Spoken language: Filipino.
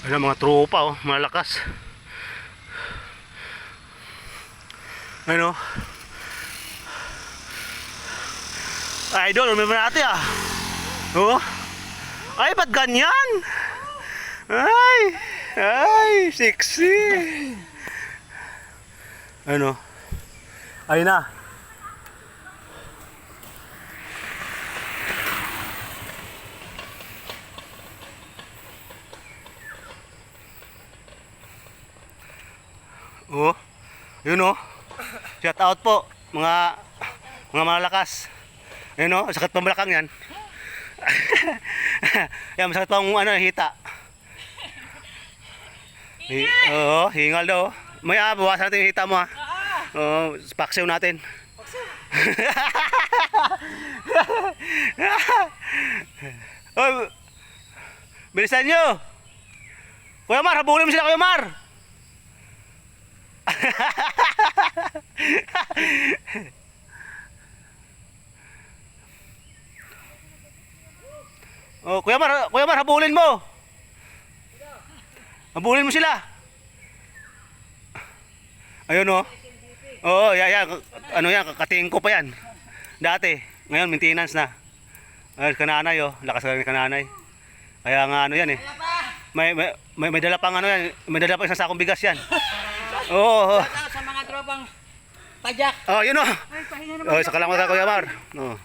Ayan mga tropa oh, malakas. Ano? Idol, may natin ah. Oh. Ay, ba't ganyan? Ay, sexy. Ano? Ayun na. Oh, yun oh. Shout out po mga malakas. Ayun oh, sakit pambalakang yan. Yan, masakit pang ano, hita. Oo, hingal daw. Maya, bawasan natin yung hita mo ha. Oo, paksew natin. Oh, bilisan nyo. Kuya Mar, habulin mo sila Kuya Mar. Oh, Kuya Mar, habulin mo. Habulin mo sila. Ayun oh. Oo, yan. Ano yan, kakatingin ko pa yan. Dati, ngayon maintenance na. Ay, kananay oh, lakas ka ng kananay. Kaya nga ano yan eh. May dala pang ano yan, may dala pang isang sakong bigas yan. Oo. Sa mga tropang pajak. Oh, yun oh. Ay, pahinga naman. Oh, sa kalang Kuya Mar. Oh.